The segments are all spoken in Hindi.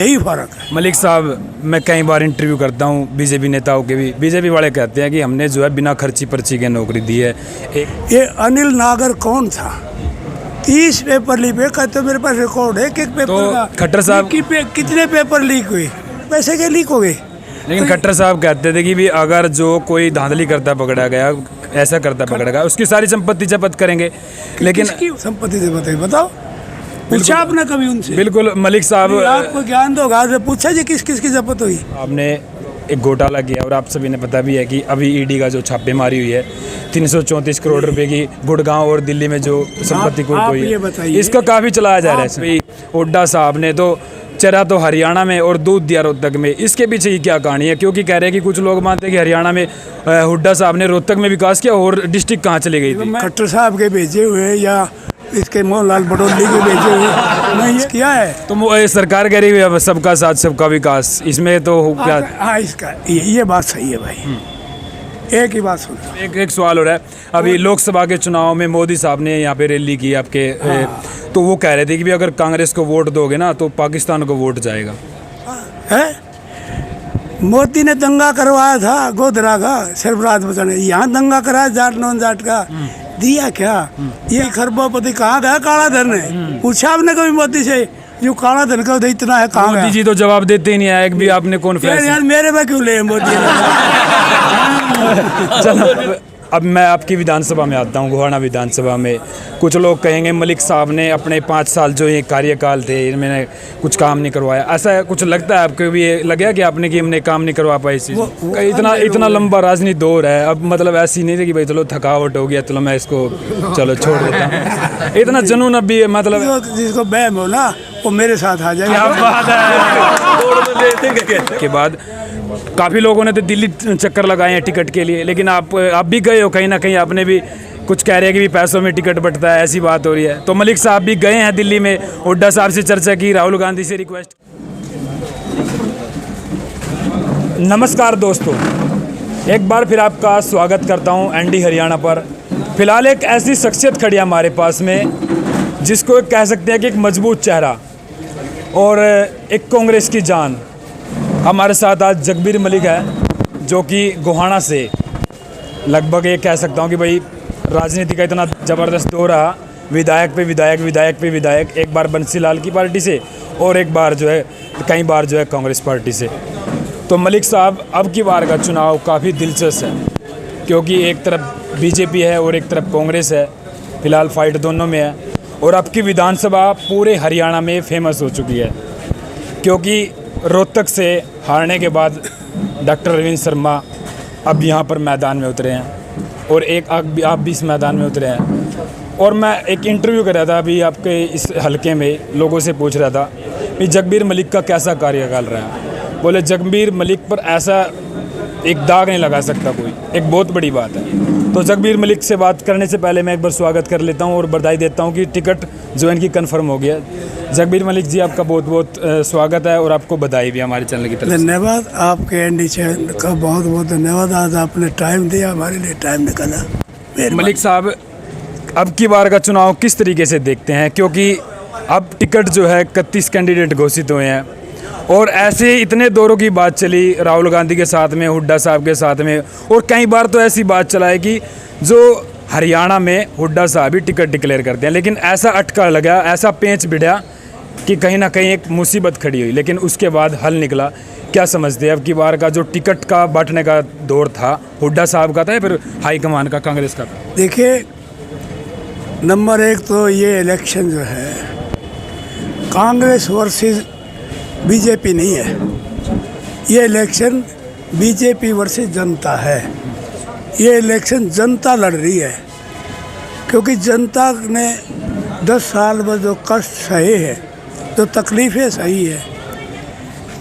यही फर्क है। मलिक साहब, मैं कई बार इंटरव्यू करता हूँ बीजेपी नेताओं के भी, बीजेपी वाले कहते हैं कि हमने जो है बिना खर्ची पर्ची के नौकरी दी है। ये अनिल नागर कौन था? 30 पेपर लीक हुए, कहते मेरे पास रिकॉर्ड है कि पेपर तो का खट्टर साहब कितने पेपर लीक हुए, पैसे के लीक हो गए। लेकिन खट्टर साहब कहते थे कि भी अगर जो कोई धांधली करता पकड़ा गया, ऐसा करता पकड़ा गया, उसकी सारी संपत्ति जब्त करेंगे। लेकिन संपत्ति जब्त है, बताओ, पूछा आपने कभी उनसे? बिल्कुल मलिक साहब, आपको ज्ञान दो, पूछा जी किस किस की जब्त हुई? आपने एक घोटाला किया और आप सभी ने पता भी है कि अभी ईडी का जो छापेमारी हुई है 334 करोड़ रुपए की गुड़गांव और दिल्ली में जो संपत्ति कुर्क हुई है, इसका काफ़ी चलाया जा रहा है। हुड्डा साहब ने तो चरा तो हरियाणा में और दूध दिया रोहतक में, इसके पीछे ही क्या कहानी है? क्योंकि कह रहे हैं कि कुछ लोग मानते हैं कि हरियाणा में हुड्डा साहब ने रोहतक में विकास किया और डिस्ट्रिक्ट कहाँ चली गई थी? खट्टर साहब के भेजे हुए या इसके मोहनलाल बडोली के भेजे हुए नहीं किया है। तो सरकार कह रही है सबका साथ सबका विकास, इसमें तो क्या? हाँ, इसका ये बात सही है भाई। एक ही बात सुन, एक सवाल हो रहा है। अभी लोकसभा के चुनाव में मोदी साहब ने यहाँ पे रैली की आपके, तो वो कह रहे थे कि भी अगर कांग्रेस को वोट दोगे ना तो पाकिस्तान को वोट जाएगा। है मोदी ने दंगा करवाया था गोधरा का, सरफराज बचाने, यहाँ दंगा कराया जाट नॉन जाट का, दिया क्या? ये खरबोपति कहाँ गया काला धन है? पूछा आपने कभी मोदी से जो काला धन का इतना है कहाँ गया? मोदी जी तो जवाब देते ही नहीं है, एक भी आपने कॉन्फ्रेंस। यार मेरे में क्यों ले मोदी? चलो अब मैं आपकी विधानसभा में आता हूँ, गोहाना विधानसभा में। कुछ लोग कहेंगे मलिक साहब ने अपने 5 साल जो ये कार्यकाल थे इनमें कुछ काम नहीं करवाया, ऐसा कुछ लगता है आपको भी? ये लगा कि आपने कि हमने काम नहीं करवा पाई इसी इतना लंबा राजनीति दौर है, अब मतलब ऐसी नहीं थी कि भाई चलो थकावट हो गया चलो मैं इसको चलो छोड़ देता हूँ, इतना जुनून अब भी मतलब जिसको बहम हो ना वो मेरे साथ आ जाए। के बाद काफ़ी लोगों ने तो दिल्ली चक्कर लगाए हैं टिकट के लिए, लेकिन आप भी गए हो कहीं ना कहीं, आपने भी कुछ कह रहे हैं कि भी पैसों में टिकट बंटता है, ऐसी बात हो रही है। तो मलिक साहब भी गए हैं दिल्ली में, हुड्डा साहब से चर्चा की, राहुल गांधी से रिक्वेस्ट। नमस्कार दोस्तों, एक बार फिर आपका स्वागत करता हूं एनडी हरियाणा पर। फिलहाल एक ऐसी शख्सियत खड़ी है हमारे पास में जिसको कह सकते हैं कि एक मजबूत चेहरा और एक कांग्रेस की जान। हमारे साथ आज जगबीर मलिक है जो कि गोहाना से लगभग ये कह सकता हूँ कि भाई राजनीति का इतना ज़बरदस्त दौर रहा, विधायक पे विधायक, विधायक पे विधायक, एक बार बंसीलाल की पार्टी से और एक बार जो है कई बार जो है कांग्रेस पार्टी से। तो मलिक साहब अब की बार का चुनाव काफ़ी दिलचस्प है क्योंकि एक तरफ बीजेपी है और एक तरफ कांग्रेस है, फिलहाल फाइट दोनों में है। और अब की विधानसभा पूरे हरियाणा में फेमस हो चुकी है क्योंकि रोहतक से हारने के बाद डॉक्टर रविंद्र शर्मा अब यहाँ पर मैदान में उतरे हैं और एक आप भी इस मैदान में उतरे हैं। और मैं एक इंटरव्यू कर रहा था अभी आपके इस हलके में, लोगों से पूछ रहा था कि जगबीर मलिक का कैसा कार्यकाल रहा है। बोले जगबीर मलिक पर ऐसा एक दाग नहीं लगा सकता कोई, एक बहुत बड़ी बात है। तो जगबीर मलिक से बात करने से पहले मैं एक बार स्वागत कर लेता हूं और बधाई देता हूं कि टिकट जो इनकी कंफर्म हो गया। जगबीर मलिक जी आपका बहुत बहुत स्वागत है और आपको बधाई भी हमारे चैनल की तरफ से। धन्यवाद, आपके एनडी चैनल का बहुत बहुत धन्यवाद। आज आपने टाइम दिया, हमारे लिए टाइम निकाला। मलिक साहब अब की बार का चुनाव किस तरीके से देखते हैं? क्योंकि अब टिकट जो है 31 कैंडिडेट घोषित हुए हैं और ऐसे इतने दौरों की बात चली राहुल गांधी के साथ में, हुड्डा साहब के साथ में, और कई बार तो ऐसी बात चला है कि जो हरियाणा में हुड्डा साहब ही टिकट डिक्लेयर करते हैं, लेकिन ऐसा अटका लगा, ऐसा पेंच भिड़ा कि कहीं ना कहीं एक मुसीबत खड़ी हुई, लेकिन उसके बाद हल निकला। क्या समझते हैं अब की बार का जो टिकट का बांटने का दौर था, हुड्डा साहब का था या फिर हाईकमान का, कांग्रेस का था? देखिए, नंबर 1 तो ये इलेक्शन जो है कांग्रेस वर्सेस बीजेपी नहीं है, ये इलेक्शन बीजेपी वर्सेस जनता है। ये इलेक्शन जनता लड़ रही है क्योंकि जनता ने 10 साल में जो कष्ट सहे हैं, जो तकलीफ़ें सही है,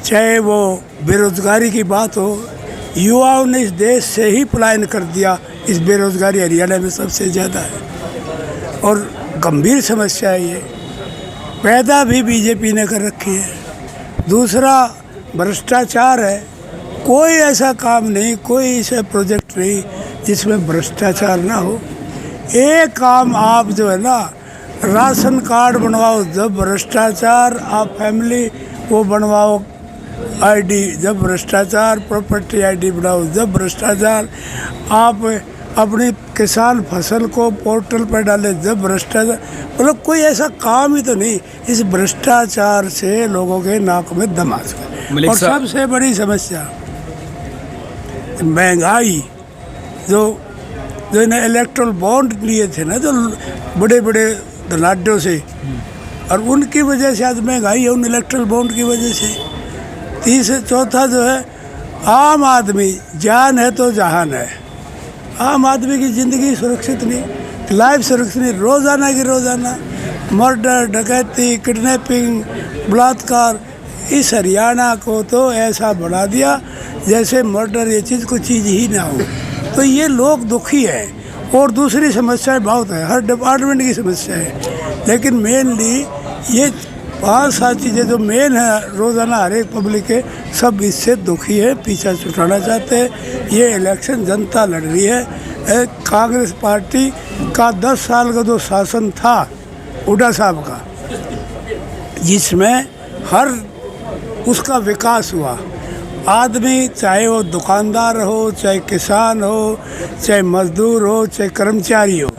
चाहे वो बेरोज़गारी की बात हो, युवाओं ने इस देश से ही पलायन कर दिया। इस बेरोज़गारी हरियाणा में सबसे ज़्यादा है और गंभीर समस्या है ये, पैदा भी बीजेपी ने कर रखी है। दूसरा भ्रष्टाचार है, कोई ऐसा काम नहीं, कोई ऐसा प्रोजेक्ट नहीं जिसमें भ्रष्टाचार ना हो। एक काम आप जो है ना, राशन कार्ड बनवाओ, जब भ्रष्टाचार आप फैमिली वो बनवाओ आईडी, जब भ्रष्टाचार, प्रॉपर्टी आईडी बनाओ जब भ्रष्टाचार, आप अपनी किसान फसल को पोर्टल पर डाले जब भ्रष्टाचार, मतलब कोई ऐसा काम ही तो नहीं। इस भ्रष्टाचार से लोगों के नाक में दम आ चुका। और सबसे बड़ी समस्या महंगाई, जो इन्हें इलेक्ट्रल बॉन्ड लिए थे ना, जो बड़े बड़े धनाढ्यों से, और उनकी वजह से आज महंगाई है, उन इलेक्ट्रल बॉन्ड की वजह से। तीसरा चौथा जो है आम आदमी, जान है तो जहान है। आम आदमी की ज़िंदगी सुरक्षित नहीं, लाइफ सुरक्षित नहीं। रोज़ाना की रोज़ाना मर्डर, डकैती, किडनैपिंग, बलात्कार। इस हरियाणा को तो ऐसा बना दिया जैसे मर्डर ये चीज़ कोई चीज़ ही ना हो। तो ये लोग दुखी हैं। और दूसरी समस्याएं बहुत है, हर डिपार्टमेंट की समस्या है, लेकिन मेनली ये 5-7 चीज़ें जो मेन है रोज़ाना हर एक पब्लिक के, सब इससे दुखी है, पीछा छुटाना चाहते हैं। ये इलेक्शन जनता लड़ रही है। कांग्रेस पार्टी का 10 साल का जो शासन था हुड्डा साहब का, जिसमें हर उसका विकास हुआ, आदमी चाहे वो दुकानदार हो, चाहे किसान हो, चाहे मजदूर हो, चाहे कर्मचारी हो,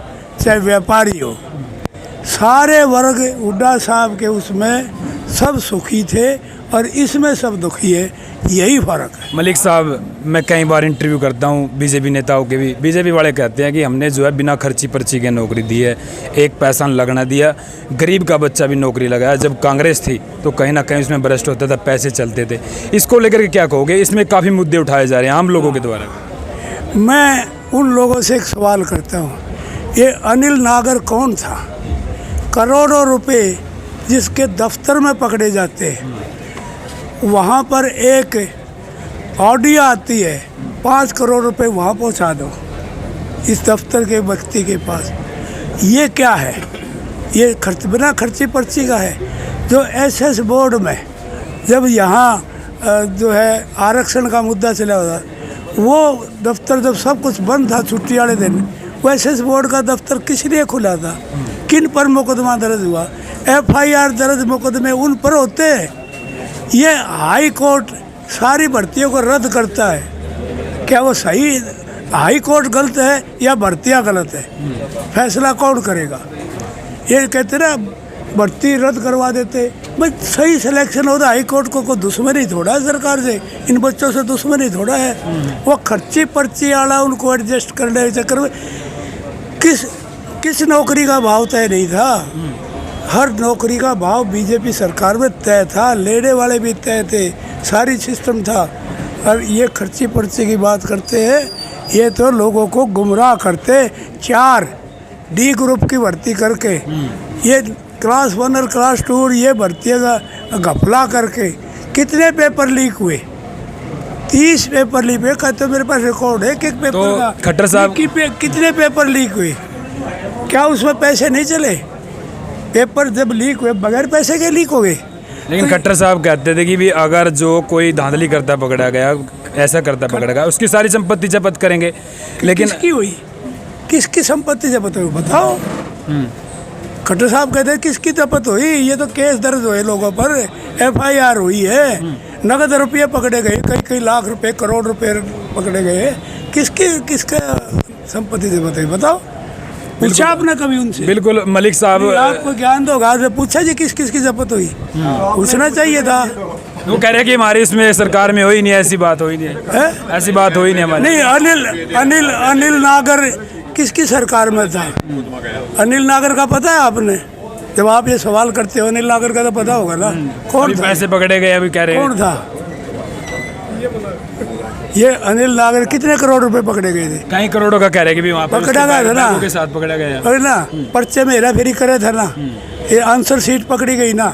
चाहे व्यापारी हो, सारे वर्ग हुड्डा साहब के उसमें सब सुखी थे, और इसमें सब दुखी है। यही फ़र्क है। मलिक साहब, मैं कई बार इंटरव्यू करता हूँ बीजेपी नेताओं के भी। बीजेपी वाले कहते हैं कि हमने जो है बिना खर्ची पर्ची के नौकरी दी है, एक पैसा लगना दिया, गरीब का बच्चा भी नौकरी लगाया। जब कांग्रेस थी तो कहीं ना कहीं उसमें भ्रष्ट होता था, पैसे चलते थे। इसको लेकर के क्या कहोगे? इसमें काफ़ी मुद्दे उठाए जा रहे हैं आम लोगों के द्वारा। मैं उन लोगों से एक सवाल करता हूँ, ये अनिल नागर कौन था? करोड़ों रुपए जिसके दफ्तर में पकड़े जाते हैं, वहाँ पर एक ऑडियो आती है, 5 करोड़ रुपए वहाँ पहुँचा दो इस दफ्तर के व्यक्ति के पास। ये क्या है? ये खर्च बिना खर्ची पर्ची का है। जो एसएस बोर्ड में जब यहाँ जो है आरक्षण का मुद्दा चला हुआ, वो दफ्तर जब सब कुछ बंद था छुट्टी वाले दिन, वो एसएस बोर्ड का दफ्तर किस लिए खुला था? किन पर मुकदमा दर्ज हुआ? एफआईआर दर्ज मुकदमे उन पर होते हैं। ये हाई कोर्ट सारी भर्तियों को रद्द करता है। क्या वो सही? हाई कोर्ट गलत है या भर्तियाँ गलत है? फैसला कौन करेगा? ये कहते ना भर्ती रद्द करवा देते, भाई सही सिलेक्शन होता। हाई कोर्ट को कोई दुश्मनी थोड़ा है सरकार से, इन बच्चों से दुश्मनी थोड़ा है। वो खर्ची पर्ची वाला उनको एडजस्ट करने के चक्कर में किस नौकरी का भाव तय नहीं था। हर नौकरी का भाव बीजेपी सरकार में तय था, लेने वाले भी तय थे, सारी सिस्टम था। और ये खर्ची पर्ची की बात करते हैं, ये तो लोगों को गुमराह करते। 4 डी ग्रुप की भर्ती करके, ये क्लास 1 और क्लास 2 और ये भर्ती का घपला करके कितने पेपर लीक हुए? 30 पेपर लीक हुए। कहते मेरे पास रिकॉर्ड है कि पेपर तो का खट्टर साहब कितने पेपर लीक हुए? क्या उसमें पैसे नहीं चले? पेपर जब लीक हुए बगैर पैसे के लीक हो गए। लेकिन खट्टर साहब कहते थे कि भी अगर जो कोई धांधली करता पकड़ा गया, ऐसा करता पकड़ा गया, उसकी सारी संपत्ति जब्त करेंगे। लेकिन किसकी हुई? किसकी संपत्ति जब्त हुई बताओ? खट्टर साहब कहते हैं किसकी जब्त हुई? ये तो केस दर्ज हुए लोगों पर, एफआईआर हुई है, नगद रुपये पकड़े गए, कई लाख रुपए, करोड़ रुपए पकड़े गए। किसका संपत्ति जब्त हुई बताओ? पूछा आपने कभी उनसे? बिल्कुल मलिक साहब, आपको ज्ञान तो होगा, पूछा जी किस की जब्त हुई? पूछना चाहिए था। वो कह रहे हैं कि हमारी इसमें सरकार में हो ही नहीं, ऐसी बात हो ही नहीं है, ऐसी बात हो ही नहीं हमारी। नहीं, अनिल नागर किसकी सरकार में था? अनिल नागर का पता है आपने? जब आप ये सवाल करते हो, अनिल नागर का तो पता होगा ना। कौन था? पैसे पकड़े गए अभी कह रहे हैं। कौन था ये अनिल नागर? कितने करोड़ रुपए पकड़े गए थे? कई करोड़ों का कह रहे हैं कि भी वहाँ पर पकड़ा गया था ना, के साथ पकड़ा गया अरे ना, पर्चे में हेरा फेरी करे था ना, ये आंसर शीट पकड़ी गई ना,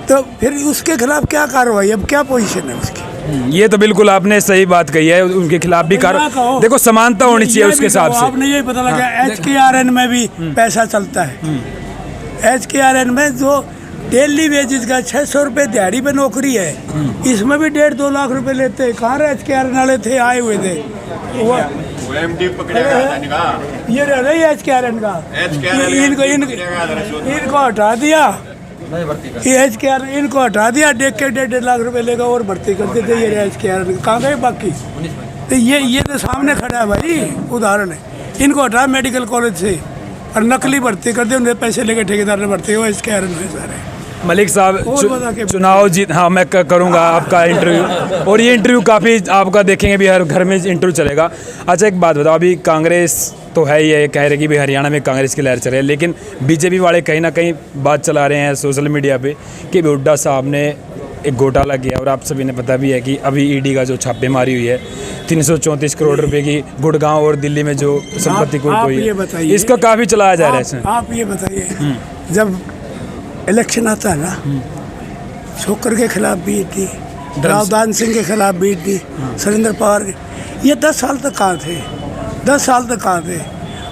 तो फिर उसके खिलाफ क्या कार्रवाई? अब क्या पोजीशन है उसकी? ये तो बिल्कुल आपने सही बात कही है, उनके खिलाफ भी कार्रवाई। देखो समानता होनी चाहिए उसके हिसाब से। आपने यही पता लगा HKRN में भी पैसा चलता है। HKRN में जो डेली वेजेस का 600 रुपये दिहाड़ी पे नौकरी है, इसमें भी 1.5-2 लाख रुपए लेते हैं। कहाँ HKRN वाले थे, आए हुए थे वो एमडी पकड़ेगा ये रह रही HKRN का, इनको हटा दिया ये HKR इनको हटा दिया, 1.5 लाख रुपए लेगा और भर्ती कर देते ये HKR। कहाँ गए बाकी? तो ये तो सामने खड़ा है भाई, उदाहरण है। इनको हटा मेडिकल कॉलेज से और नकली भर्ती कर दे, उन्हें पैसे लेके ठेकेदार ने भर्ती हो HKR में सारे। मलिक साहब चुनाव जीत, हाँ मैं करूँगा आपका इंटरव्यू, और ये इंटरव्यू काफ़ी आपका देखेंगे भी, हर घर में इंटरव्यू चलेगा। अच्छा एक बात बताओ, अभी कांग्रेस तो है ये कह रहे कि भाई हरियाणा में कांग्रेस की लहर चल रही है, लेकिन बीजेपी वाले कहीं ना कहीं बात चला रहे हैं सोशल मीडिया पे कि हुड्डा साहब ने एक घोटाला किया, और आप सभी ने पता भी है कि अभी ईडी का जो छापेमारी हुई है 334 करोड़ रुपए की गुड़गांव और दिल्ली में जो संपत्ति को हुई, इसका काफ़ी चलाया जा रहा है इसमें। आप ये बताइए, जब इलेक्शन आता है ना, छोकर के खिलाफ भी थी, रावदान सिंह के खिलाफ भी थी, सुरेंद्र पवार, ये 10 साल तक कहाँ थे? 10 साल तक कहाँ थे?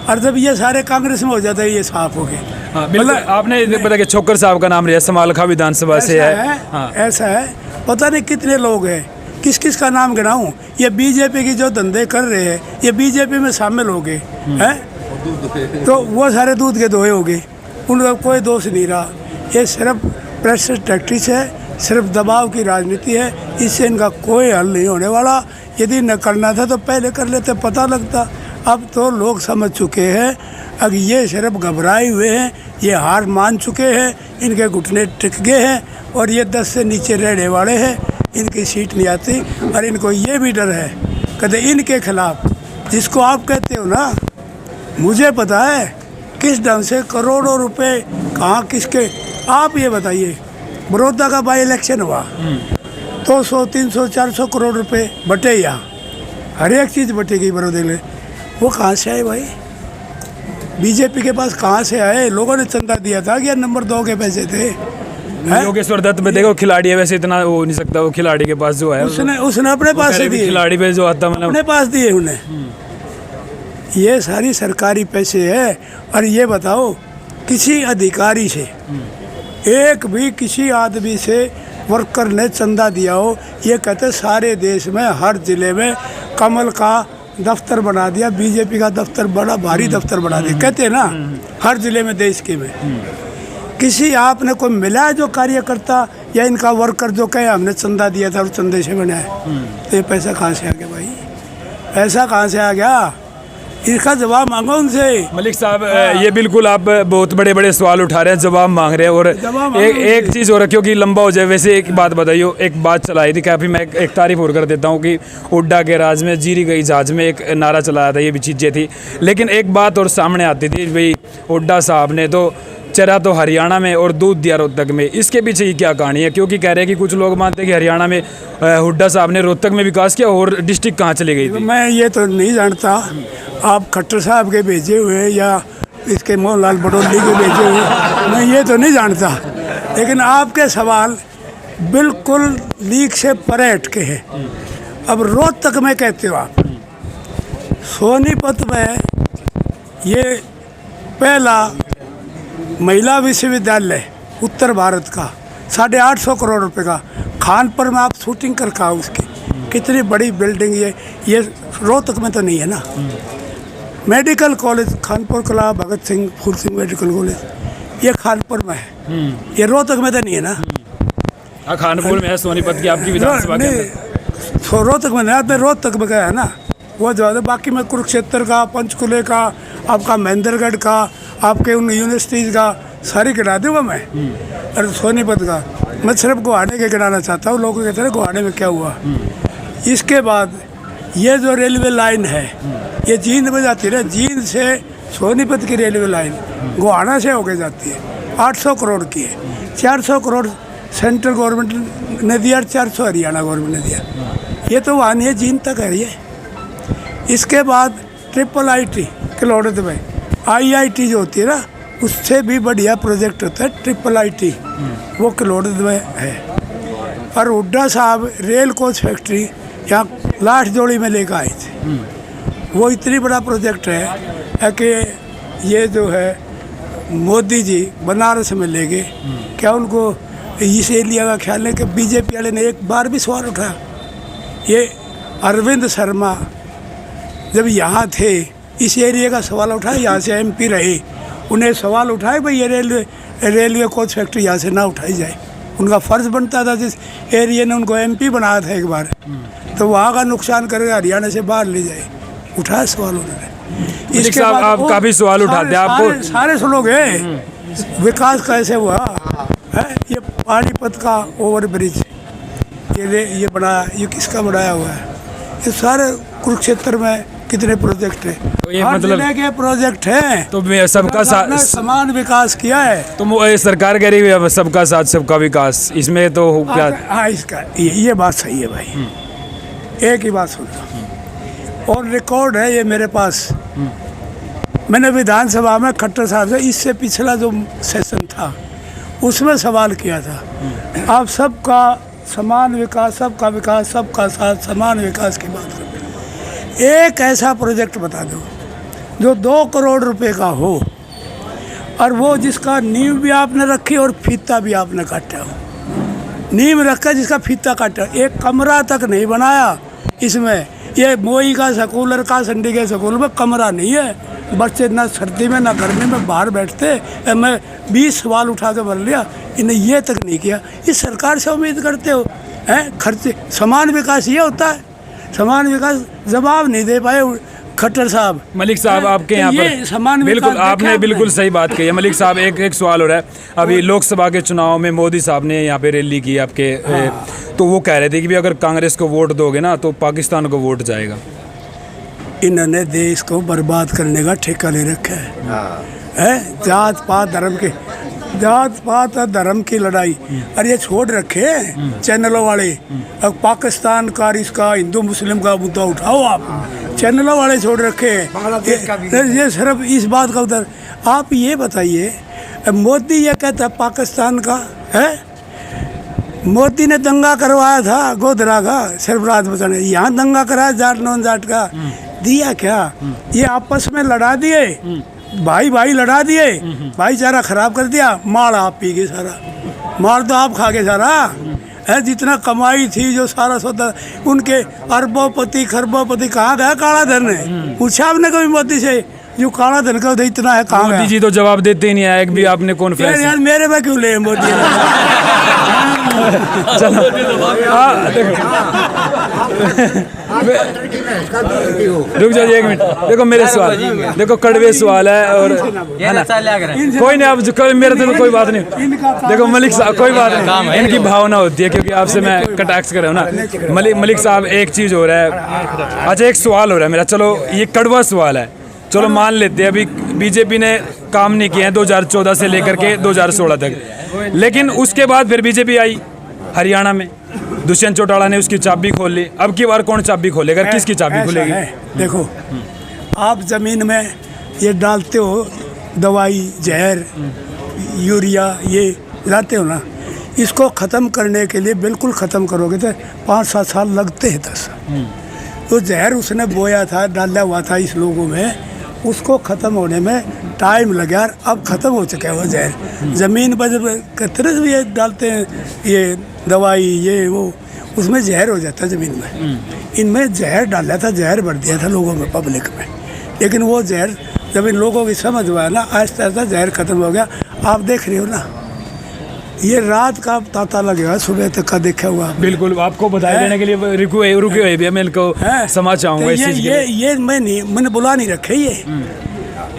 और जब ये सारे कांग्रेस में हो जाता है, ये साफ हो गए। हाँ, बिल्कुल आपने पता कि छोकर साहब का नाम लिया, समालखा विधानसभा से है। हाँ। ऐसा है, पता नहीं कितने लोग हैं, किस किस का नाम गिनाऊं? ये बीजेपी की जो धंधे कर रहे हैं, ये बीजेपी में शामिल हो गए हैं, तो वो सारे दूध के दोहे हो गए, उनका कोई दोष नहीं रहा। ये सिर्फ प्रेशर टैक्टिक्स है, सिर्फ दबाव की राजनीति है, इससे इनका कोई हल नहीं होने वाला। यदि न करना था तो पहले कर लेते, पता लगता। अब तो लोग समझ चुके हैं, अब ये सिर्फ घबराए हुए हैं, ये हार मान चुके हैं, इनके घुटने टिक गए हैं और ये 10 से नीचे रहने वाले हैं, इनकी सीट नहीं आती। और इनको ये भी डर है कहते इनके खिलाफ, जिसको आप कहते हो ना, मुझे पता है किस ढंग से करोड़ों रुपए कहाँ किसके। आप ये बताइए, बड़ौदा का बाई इलेक्शन हुआ, 200, 300, 400 करोड़ रुपए बटे, यहाँ हर एक चीज़ बटेगी बड़ौदे में। वो कहाँ से आए भाई? बीजेपी के पास कहाँ से आए? लोगों ने चंदा दिया था कि नंबर 2 के पैसे थे। योगेश्वर दत्त में देखो, खिलाड़ी है, वैसे इतना हो नहीं सकता, वो खिलाड़ी के पास जो है उसने अपने पास से दिए, खिलाड़ी पे जो आता मतलब अपने पास दिए उन्हें। ये सारी सरकारी पैसे है। और ये बताओ, किसी अधिकारी से, एक भी किसी आदमी से वर्कर ने चंदा दिया हो? ये कहते सारे देश में हर जिले में कमल का दफ्तर बना दिया, बीजेपी का दफ्तर बड़ा भारी दफ्तर बना दिया, कहते हैं ना, हर जिले में देश के में। किसी आपने कोई मिला है जो कार्यकर्ता या इनका वर्कर जो कहे हमने चंदा दिया था और चंदे से बना है? तो ये पैसा कहाँ से आ गया भाई? पैसा कहाँ से आ गया? इसका जवाब मांगो उनसे। मलिक साहब, ये बिल्कुल आप बहुत बड़े बड़े सवाल उठा रहे हैं, जवाब मांग रहे हैं। और एक चीज़ हो रहा, क्योंकि लंबा हो जाए, वैसे एक बात बताइए, एक बात चलाई थी, काफ़ी मैं एक तारीफ और कर देता हूँ कि हुड्डा के राज में जीरी गई जहाज में एक नारा चलाया था, ये भी चीज़ें थी। लेकिन एक बात और सामने आती थी भाई, हुड्डा साहब ने तो चरा तो हरियाणा में और दूध दिया रोहतक में, इसके पीछे की क्या कहानी है? क्योंकि कह रहे हैं कि कुछ लोग मानते हैं कि हरियाणा में हुड्डा साहब ने रोहतक में विकास किया और डिस्ट्रिक्ट कहाँ चली गई थी। मैं ये तो नहीं जानता, आप खट्टर साहब के भेजे हुए या इसके मोहनलाल बटोली के भेजे हुए, मैं ये तो नहीं जानता। लेकिन आपके सवाल बिल्कुल लीक से परे हटके हैं। अब रोहतक में कहते हो आप, सोनीपत में ये पहला महिला विश्वविद्यालय उत्तर भारत का 850 करोड़ रुपए का, खानपुर में आप शूटिंग कर कहा उसकी, कितनी बड़ी बिल्डिंग ये रोहतक में तो नहीं है ना। मेडिकल कॉलेज खानपुर कला भगत सिंह फूल सिंह मेडिकल कॉलेज, ये खानपुर में है, ये रोहतक में तो नहीं है ना। खानपुर में है, सोनीपत की आपकी विधानसभा के अंदर। रोहतक में नहीं, रोहतक में गया है ना वो जो है। बाकी मैं कुरुक्षेत्र का, पंचकुले का, आपका महेंद्रगढ़ का, आपके उन यूनिवर्सिटीज़ का सारी गिना दूँगा मैं। और सोनीपत का मैं सिर्फ गुवाहाटी के गिनाना चाहता हूँ। लोग कहते हैं गुवाहाटी में क्या हुआ। इसके बाद ये जो रेलवे लाइन है, ये जींद में जाती है ना, जींद से सोनीपत की रेलवे लाइन गुवाहाटी से होके जाती है, 800 करोड़ की है। 400 करोड़ सेंट्रल गवर्नमेंट ने दिया, 400 हरियाणा गवर्नमेंट ने दिया। ये तो वहाँ नहीं है, जींद तक है ये। इसके बाद ट्रिपल IIT किलोड़त में, IIT जो होती है ना, उससे भी बढ़िया प्रोजेक्ट होता है ट्रिपल IIT, वो किलोड़त में है। और हुड्डा साहब रेल कोच फैक्ट्री यहाँ लास्ट जोड़ी में लेकर आए थे। वो इतनी बड़ा प्रोजेक्ट है कि ये जो है मोदी जी बनारस में ले गए। क्या उनको इस एरिया का ख्याल है कि बीजेपी वाले ने एक बार भी सवाल उठाया? ये अरविंद शर्मा जब यहाँ थे, इस एरिया का सवाल उठाया, यहाँ से MP रहे, उन्हें सवाल उठाए भाई ये रेलवे रेलवे कोच फैक्ट्री यहाँ से ना उठाई जाए। उनका फ़र्ज़ बनता था, जिस एरिया ने उनको MP बनाया था एक बार, तो वहाँ का नुकसान करके हरियाणा से बाहर ले जाए। उठाया सवाल उन्होंने। इसके बाद आप काफ़ी सवाल उठाते हैं, आपको सारे सुनोगे। विकास कैसे हुआ है? ये पानीपत का ओवर ब्रिज ये बनाया, ये किसका बनाया हुआ है? ये सारे कुरुक्षेत्र में कितने प्रोजेक्ट हैं? तो ये हर मतलब जिले के प्रोजेक्ट हैं। तो सबका साथ समान विकास किया है। तो ये सरकार कह रही है सबका साथ सबका विकास, इसमें तो क्या? हाँ, इसका ये बात सही है भाई। एक ही बात सुन लो, और रिकॉर्ड है ये मेरे पास। मैंने विधानसभा में खट्टर साहब से इससे पिछला जो सेशन था उसमें सवाल किया था, आप सबका समान विकास, सबका विकास, सबका साथ, समान विकास की बात करो। एक ऐसा प्रोजेक्ट बता दो जो 2 करोड़ रुपए का हो, और वो जिसका नींव भी आपने रखी और फीता भी आपने काटा हो। नींव रखा जिसका फीता काटा, एक कमरा तक नहीं बनाया इसमें। ये मोई का स्कूलर का संडी के स्कूल में कमरा नहीं है। बच्चे ना सर्दी में ना गर्मी में बाहर बैठते। मैं 20 सवाल उठा के भर लिया, इन्हें ये तक नहीं किया। इस सरकार से उम्मीद करते हो हैं खर्चे? समान विकास ये होता है? समान विकास जवाब नहीं दे पाए खट्टर साहब। मलिक साहब आपके यहाँ पर समान बिल्कुल आपने बिल्कुल सही बात कही है। मलिक साहब एक सवाल हो रहा है, अभी लोकसभा के चुनाव में मोदी साहब ने यहाँ पे रैली की आपके, तो वो कह रहे थे कि भी अगर कांग्रेस को वोट दोगे ना तो पाकिस्तान को वोट जाएगा। इन्होंने देश को बर्बाद करने का ठेका ले रखा है। जात पात धर्म की लड़ाई, और ये छोड़ रखे चैनलों वाले। अब पाकिस्तान का इसका हिंदू मुस्लिम का मुद्दा उठाओ, आप चैनलों वाले छोड़ रखे। ये सिर्फ इस बात का उधर। आप ये बताइए, मोदी ये कहता है पाकिस्तान का है, मोदी ने दंगा करवाया था गोधरा का सरबराज बचाने, यहाँ दंगा कराया जाट नॉन जाट का, दिया क्या? ये आपस में लड़ा दिए, भाई लड़ा दिए, भाईचारा खराब कर दिया। माल आप पी गए सारा, माल तो आप खा गए सारा है। जितना कमाई थी जो सारा सौदा, उनके अरबोपति खरबोपति कहाँ गया काला धन है? पूछा आपने कभी मोदी से जो काला धन का इतना है कहाँ गया? मोदी जी तो जवाब देते ही नहीं है, एक भी आपने कॉन्फ्रेंस यार मेरे में क्यों ले मोदी? चलो रुक जाइए एक मिनट। देखो मेरे सवाल, देखो कड़वे सवाल है और है ना, कोई नहीं आप जो मेरे तो कोई बात नहीं। देखो मलिक साहब कोई बात नहीं, इनकी भावना होती है क्योंकि आपसे मैं कटाक्ष कर रहा हूँ ना। मलिक साहब एक चीज़ हो रहा है, अच्छा एक सवाल हो रहा है मेरा, चलो ये कड़वा सवाल है, चलो मान लेते हैं अभी बीजेपी ने काम नहीं किए हैं 2014 से लेकर के 2016 तक, लेकिन उसके बाद फिर बीजेपी आई हरियाणा में, दुष्यंत चौटाला ने उसकी चाबी खोल ली। अब की बार कौन चाबी खोलेगा, किसकी चाबी खुलेगी? देखो आप ज़मीन में ये डालते हो दवाई, जहर, यूरिया, ये लाते हो ना, इसको ख़त्म करने के लिए बिल्कुल ख़त्म करोगे तो 5-7 साल लगते हैं। 10 तो जहर उसने बोया था, डाला हुआ था इस लोगों में, उसको ख़त्म होने में टाइम लगा। अब ख़त्म हो चुका है वो जहर। ज़मीन पर जब कतरे से ये डालते हैं ये दवाई ये वो, उसमें जहर हो जाता है ज़मीन में। इनमें जहर डाला था, जहर भर दिया था लोगों में, पब्लिक में, लेकिन वो जहर जब इन लोगों की समझ हुआ ना, आहिस्ता आहिस्ता जहर ख़त्म हो गया। आप देख रहे हो ना, ये रात का तांता लगेगा, सुबह तक का देखा हुआ। बिल्कुल आपको बताया देने के लिए रुके हुए भी मैं इनको समझ चाहूँगा इस चीज़ के लिए। ये मैंने बुला नहीं रखे,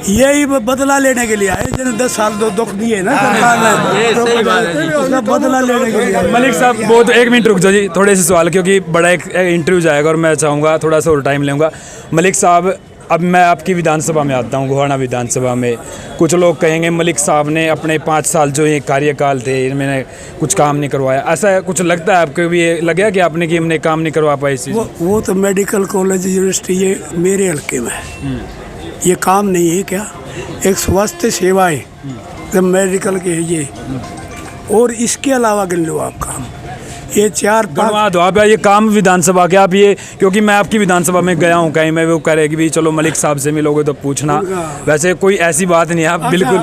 यही बदला लेने के लिए आए, जिन्हें 10 साल दुख दिए ना सरकार ने, उसका बदला लेने के लिए। मलिक साहब बहुत एक मिनट रुक जाओ जी, थोड़े से सवाल क्योंकि बड़ा एक इंटरव्यू जाएगा और मैं चाहूँगा थोड़ा सा और टाइम लूँगा। मलिक साहब अब मैं आपकी विधानसभा में आता हूँ, गोहाना विधानसभा में। कुछ लोग कहेंगे मलिक साहब ने अपने 5 साल जो ये कार्यकाल थे इनमें कुछ काम नहीं करवाया, ऐसा कुछ लगता है आपको भी? ये लगा कि आपने कि हमने काम नहीं करवा पाया इस चीज़? वो तो मेडिकल कॉलेज यूनिवर्सिटी ये मेरे हल्के में है, ये काम नहीं है क्या? एक स्वास्थ्य सेवाएँ जब मेडिकल के ये, और इसके अलावा गिन लो आप काम, ये 4-5 दो आप ये काम विधानसभा के आप ये, क्योंकि मैं आपकी विधानसभा में गया हूँ कहीं, मैं वो कह रहे कि भी चलो मलिक साहब से मिलोगे तो पूछना, वैसे कोई ऐसी बात नहीं है, आप बिल्कुल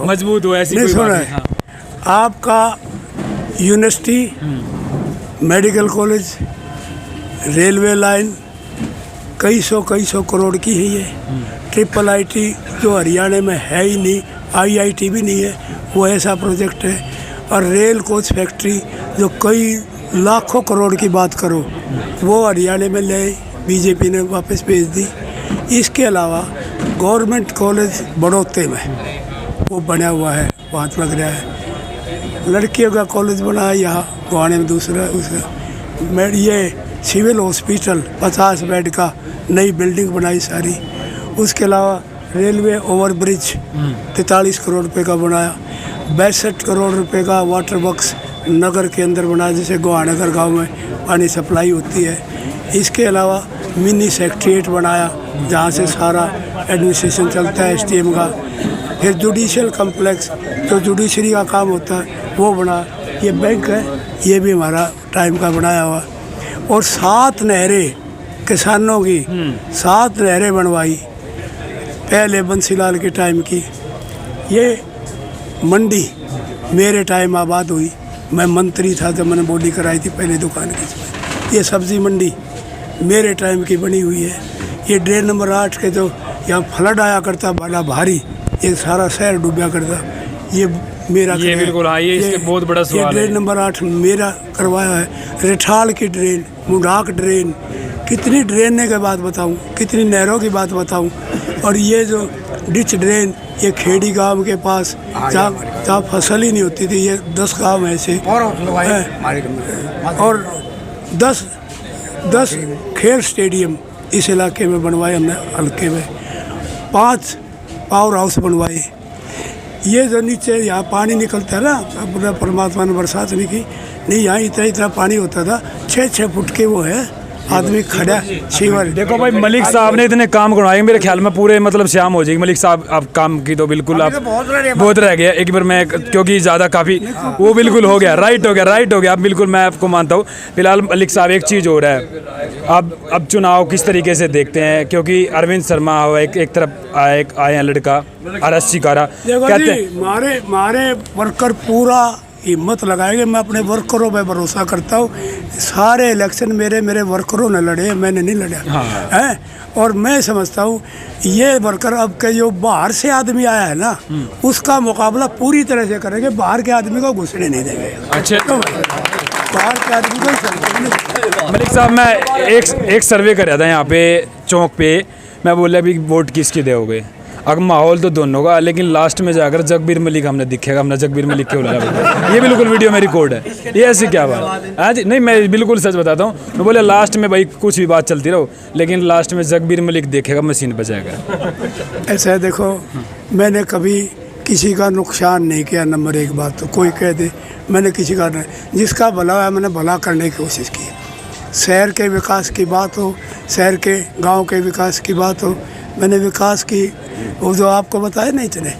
मजबूत हो, ऐसी कोई बात नहीं। हाँ। आपका university, medical college, railway line कई सौ करोड़ की है ये। ट्रिपल IT जो हरियाणा में है ही नहीं, IIT भी नहीं है, वो ऐसा प्रोजेक्ट है। और रेल कोच फैक्ट्री जो कई लाखों करोड़ की बात करो, वो हरियाणा में ले बीजेपी ने वापस भेज दी। इसके अलावा गवर्नमेंट कॉलेज बड़ौते में वो बना हुआ है, वहाँ लग रहा है। लड़कियों का कॉलेज बना है यहाँ गुवाहाटी में, दूसरा उसका ये सिविल हॉस्पिटल 50 बेड का नई बिल्डिंग बनाई सारी। उसके अलावा रेलवे ओवरब्रिज 43 करोड़ रुपए का बनाया। 62 करोड़ रुपए का वाटर वर्क्स नगर के अंदर बनाया, जैसे गुहानगर गांव में पानी सप्लाई होती है। इसके अलावा मिनी सेक्रेटेरिएट बनाया जहाँ से सारा एडमिनिस्ट्रेशन चलता है STM का। फिर जुडिशियल कम्प्लेक्स जो जुडिशरी का काम होता है वो बना। ये बैंक है, ये भी हमारा टाइम का बनाया हुआ। और 7 नहरें किसानों की 7 नहरें बनवाई पहले बंसीलाल के टाइम की। ये मंडी मेरे टाइम आबाद हुई, मैं मंत्री था जब मैंने बोली कराई थी पहले दुकान की। ये सब्जी मंडी मेरे टाइम की बनी हुई है। ये ड्रेन नंबर 8 के जो यहाँ फ्लड आया करता बड़ा भारी, ये सारा शहर डूबा करता, ये मेरा ये बिल्कुल हाँ, ये इसके बहुत बड़ा सवाल है। ड्रेन नंबर 8 मेरा करवाया है। रिठाल की ड्रेन, मुंडाक ड्रेन, कितनी ड्रेन के बात बताऊं, कितनी नहरों की बात बताऊं। और ये जो डिच ड्रेन, ये खेड़ी गांव के पास जहाँ फसल ही नहीं होती थी, ये 10 गांव ऐसे हैं। और 10 खेल स्टेडियम इस इलाके में बनवाए हमने, हल्के में 5 पावर हाउस बनवाए। ये जो नीचे यहाँ पानी निकलता है ना, अपना परमात्मा ने बरसात नहीं की, नहीं यहाँ इतना पानी होता था, 6-6 फुट के वो है, आदमी खड़ा शिवर। देखो भाई, मलिक साहब ने इतने काम करवाए, मेरे ख्याल में पूरे मतलब शाम हो जाएगी मलिक साहब आप काम की तो बिल्कुल आप बहुत रह गया। एक बार मैं क्योंकि ज़्यादा काफ़ी वो बिल्कुल हो गया, राइट हो गया आप बिल्कुल, मैं आपको मानता हूँ। फिलहाल मलिक साहब एक चीज़ हो रहा है, अब चुनाव किस तरीके से देखते हैं, क्योंकि अरविंद शर्मा एक तरफ आए हैं लड़का RS चिकारा, कहते हैं मारे वर्कर पूरा हिम्मत लगाएंगे। मैं अपने वर्करों पे भरोसा करता हूँ। सारे इलेक्शन मेरे वर्करों ने लड़े, मैंने नहीं लड़ा है। और मैं समझता हूँ ये वर्कर अब के जो बाहर से आदमी आया है ना, उसका मुकाबला पूरी तरह से करेंगे, बाहर के आदमी को घुसने नहीं देंगे। अच्छा, तो बाहर के आदमी को मलिक साहब, मैं एक सर्वे कर रहा था यहाँ पे चौक पे, मैं बोला अभी वोट किसकी दोगे। अब माहौल तो दोनों का, लेकिन लास्ट में जाकर जगबीर मलिक हमने दिखेगा, हमने जगबीर मलिक क्यों लगा, ये बिल्कुल वीडियो में रिकॉर्ड है। ये ऐसी क्या बात आज नहीं, मैं बिल्कुल सच बताता हूँ। मैं बोले लास्ट में भाई कुछ भी बात चलती रहो, लेकिन लास्ट में जगबीर मलिक देखेगा, मशीन बजाएगा। ऐसा है, देखो मैंने कभी किसी का नुकसान नहीं किया। नंबर 1 बात तो कोई कह दे मैंने किसी का नहीं, जिसका भला है मैंने भला करने की कोशिश की। शहर के विकास की बात हो, शहर के गांव के विकास की बात हो, मैंने विकास की। वो जो आपको बताया नहीं, इतने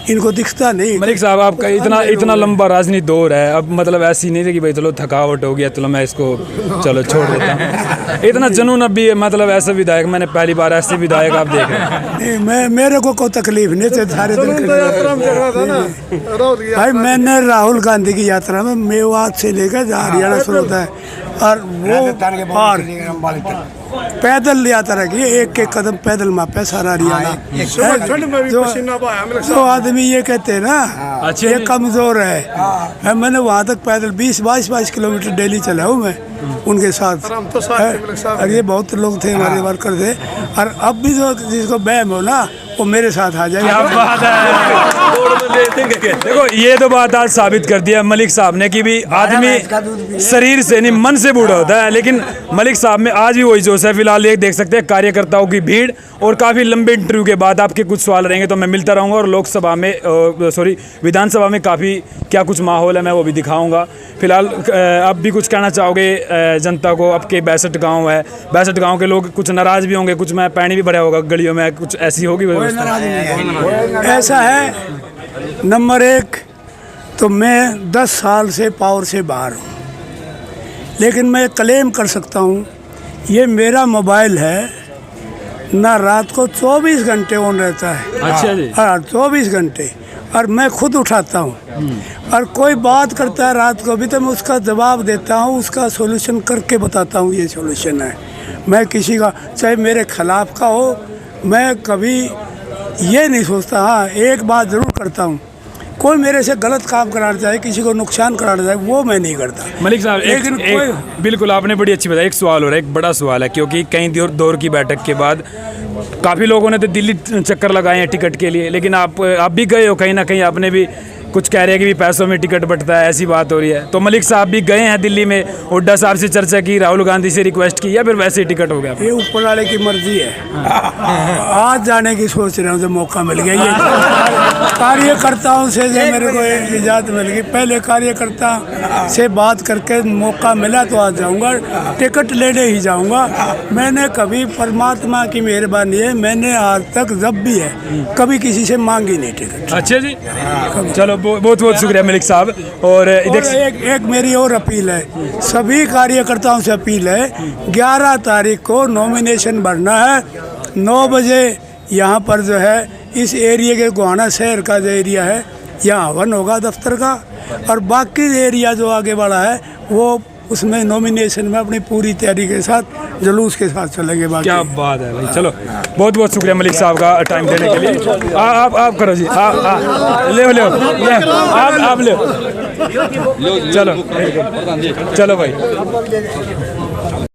इनको दिखता नहीं। मलिक साहब, आपका इतना लंबा राजनीति दौर है, अब मतलब ऐसी नहीं है कि भाई चलो थकावट हो गया, चलो मैं इसको चलो छोड़ देता हूँ। इतना जुनून अब भी, मतलब ऐसे विधायक मैंने पहली बार ऐसे विधायक आप देख रहे हैं। नहीं, मेरे को कोई तकलीफ नहीं थे सारे दिन। भाई मैंने राहुल गांधी की यात्रा में मेवात से लेकर हरियाणा शुरू होता है, और वो और पैदल यात्रा की, एक कदम पैदल मापे सारा हरियाणा। जो आदमी ये कहते हैं ना ये कमजोर है, मैंने वहाँ तक पैदल 20-22 किलोमीटर डेली चला हूँ मैं उनके साथ। और ये बहुत लोग थे हमारे वर्कर थे। और अब भी जो जिसको बहम हो ना, वो मेरे साथ आ जाए। देखो ये तो बात आज साबित कर दिया मलिक साहब ने कि भी आदमी शरीर से नहीं मन से बूढ़ा होता है, लेकिन मलिक साहब में आज भी वही जोश है। फिलहाल ये देख सकते हैं कार्यकर्ताओं की भीड़, और काफ़ी लंबे इंटरव्यू के बाद आपके कुछ सवाल रहेंगे तो मैं मिलता रहूँगा, और लोकसभा में विधानसभा में काफ़ी क्या कुछ माहौल है मैं वो भी दिखाऊँगा। फिलहाल आप भी कुछ कहना चाहोगे जनता को? आपके 62 गाँव है, 62 गाँव के लोग कुछ नाराज़ भी होंगे, कुछ में पानी भी भरा होगा गलियों में, कुछ ऐसी होगी व्यवस्था? ऐसा है, नंबर 1 तो मैं 10 साल से पावर से बाहर हूँ, लेकिन मैं क्लेम कर सकता हूँ ये मेरा मोबाइल है ना, रात को 24 घंटे ऑन रहता है। अच्छा जी। हाँ, 24 घंटे, और मैं खुद उठाता हूँ। और कोई बात करता है रात को भी तो मैं उसका जवाब देता हूँ, उसका सॉल्यूशन करके बताता हूँ ये सॉल्यूशन है। मैं किसी का चाहे मेरे खिलाफ का हो, मैं कभी ये नहीं सोचता। हाँ, एक बात ज़रूर करता हूँ, कोई मेरे से गलत काम कराना चाहे, किसी को नुकसान कराना चाहे, वो मैं नहीं करता। मलिक साहब लेकिन बिल्कुल आपने बड़ी अच्छी बताई। एक सवाल हो रहा है, एक बड़ा सवाल है, क्योंकि कई दौर की बैठक के बाद काफ़ी लोगों ने तो दिल्ली चक्कर लगाए हैं टिकट के लिए, लेकिन आप भी गए हो, कहीं ना कहीं आपने भी कुछ कह रहे हैं कि भी पैसों में टिकट बंटता है, ऐसी बात हो रही है। तो मलिक साहब भी गए हैं दिल्ली में, हुड्डा साहब से चर्चा की, राहुल गांधी से रिक्वेस्ट की, या फिर वैसे ही टिकट हो गया? ये ऊपर वाले की मर्जी है। आज जाने की सोच रहे हूँ, जब मौका मिल गया। ये कार्यकर्ताओं से जो मेरे को इजाज़त मिल गई, पहले कार्यकर्ता से बात करके मौका मिला तो आज जाऊँगा, टिकट लेने ही जाऊँगा। मैंने कभी, परमात्मा की मेहरबानी है, मैंने आज तक जब भी है कभी किसी से मांगी नहीं टिकट। अच्छा जी, चलो बहुत बहुत शुक्रिया मलिक साहब। और एक मेरी और अपील है, सभी कार्यकर्ताओं से अपील है, 11 तारीख को नॉमिनेशन भरना है। 9 बजे यहाँ पर जो है इस एरिया के गोहाना शहर का जो एरिया है, यहाँ हवन होगा दफ्तर का, और बाकी एरिया जो आगे बढ़ा है वो उसमें नॉमिनेशन में अपनी पूरी तैयारी के साथ, जुलूस के साथ चलेंगे। बाकी क्या बात है भाई। चलो बहुत बहुत शुक्रिया मलिक साहब का टाइम देने के लिए। आप करो जी, आप ले चलो भाई।